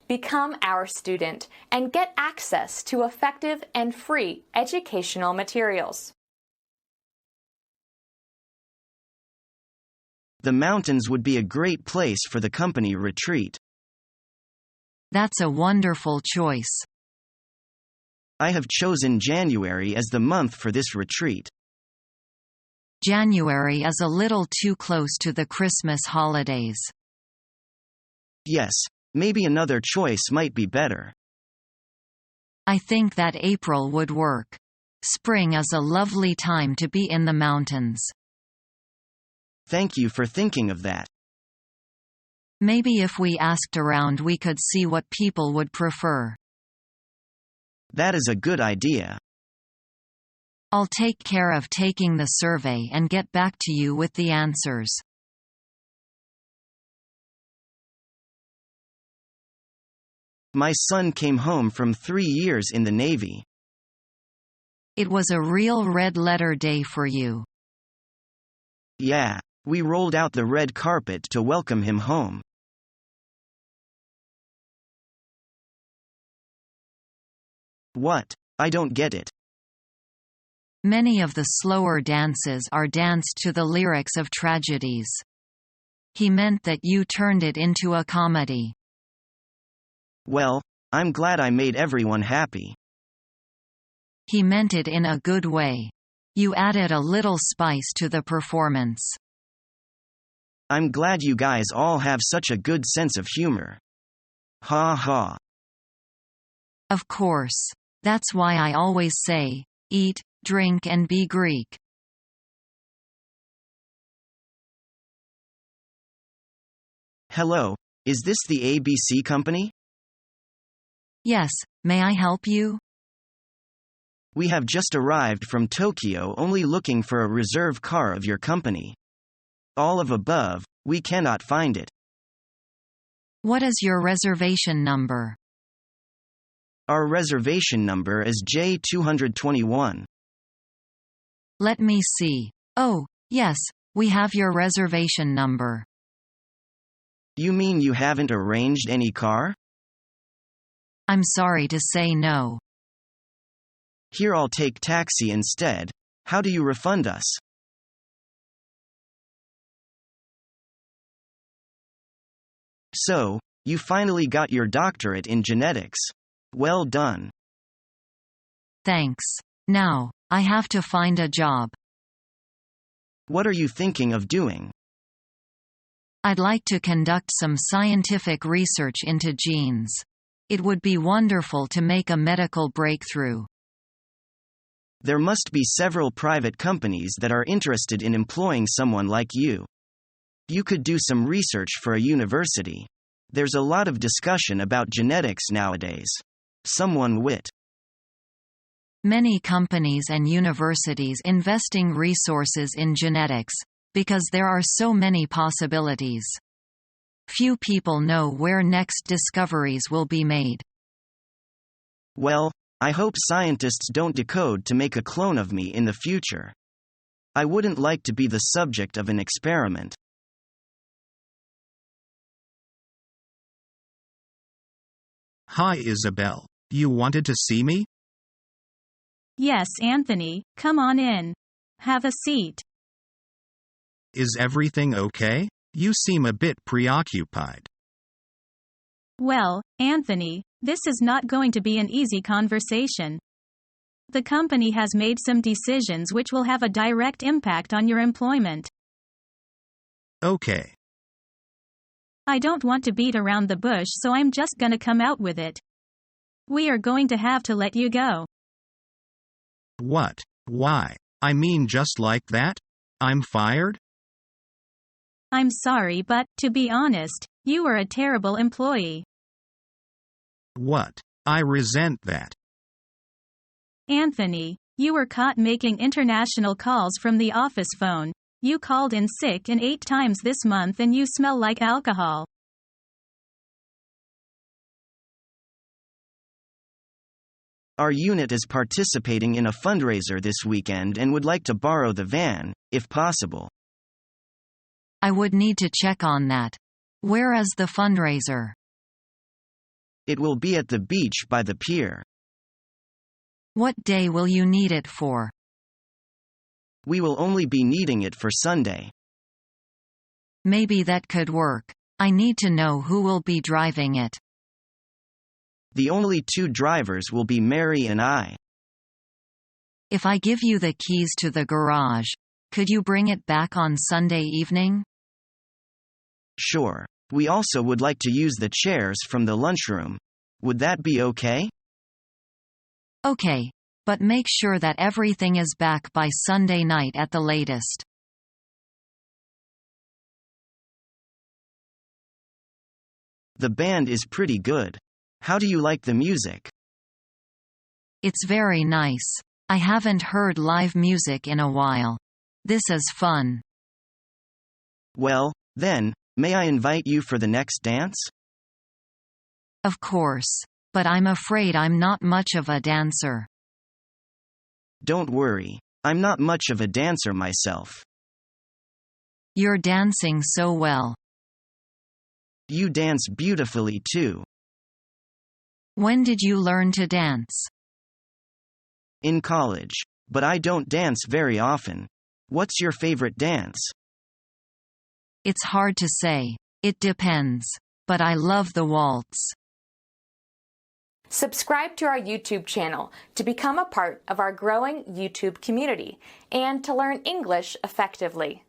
become our student and get access to effective and free educational materials. The mountains would be a great place for the company retreat. That's a wonderful choice. I have chosen January as the month for this retreat. January is a little too close to the Christmas holidays. Yes, maybe another choice might be better. I think that April would work. Spring is a lovely time to be in the mountains. Thank you for thinking of that. Maybe if we asked around we could see what people would prefer. That is a good idea. I'll take care of taking the survey and get back to you with the answers. My son came home from 3 years in the Navy. It was a real red-letter day for you. Yeah, we rolled out the red carpet to welcome him home. What? I don't get it. Many of the slower dances are danced to the lyrics of tragedies. He meant that you turned it into a comedy. Well, I'm glad I made everyone happy. He meant it in a good way. You added a little spice to the performance. I'm glad you guys all have such a good sense of humor. Ha ha. Of course. That's why I always say, eat, drink and be Greek. Hello, is this the ABC company? Yes, may I help you? We have just arrived from Tokyo only looking for a reserve car of your company. All of above, we cannot find it. What is your reservation number? Our reservation number is J221. Let me see. Oh, yes, we have your reservation number. You mean you haven't arranged any car? I'm sorry to say no. Here, I'll take taxi instead. How do you refund us? So, you finally got your doctorate in genetics. Well done. Thanks. Now, I have to find a job. What are you thinking of doing? I'd like to conduct some scientific research into genes. It would be wonderful to make a medical breakthrough. There must be several private companies that are interested in employing someone like you. You could do some research for a university. There's a lot of discussion about genetics nowadays. Someone wit. Many companies and universities investing resources in genetics, because there are so many possibilities. Few people know where next discoveries will be made. Well, I hope scientists don't decode to make a clone of me in the future. I wouldn't like to be the subject of an experiment. Hi Isabel. You wanted to see me? Yes, Anthony, come on in. Have a seat. Is everything okay? You seem a bit preoccupied. Well, Anthony, this is not going to be an easy conversation. The company has made some decisions which will have a direct impact on your employment. Okay. I don't want to beat around the bush, so I'm just gonna come out with it. We are going to have to let you go. What? Why? I mean, just like that? I'm fired? I'm sorry, but, to be honest, you were a terrible employee. What? I resent that. Anthony, you were caught making international calls from the office phone. You called in sick and 8 times this month and you smell like alcohol. Our unit is participating in a fundraiser this weekend and would like to borrow the van, if possible. I would need to check on that. Where is the fundraiser? It will be at the beach by the pier. What day will you need it for? We will only be needing it for Sunday. Maybe that could work. I need to know who will be driving it. The only 2 drivers will be Mary and I. If I give you the keys to the garage, could you bring it back on Sunday evening? Sure. We also would like to use the chairs from the lunchroom. Would that be okay? Okay. But make sure that everything is back by Sunday night at the latest. The band is pretty good. How do you like the music? It's very nice. I haven't heard live music in a while. This is fun. Well, then, may I invite you for the next dance? Of course. But I'm afraid I'm not much of a dancer. Don't worry. I'm not much of a dancer myself. You're dancing so well. You dance beautifully too. When did you learn to dance? In college. But I don't dance very often. What's your favorite dance? It's hard to say. It depends. But I love the waltz. Subscribe to our YouTube channel to become a part of our growing YouTube community and to learn English effectively.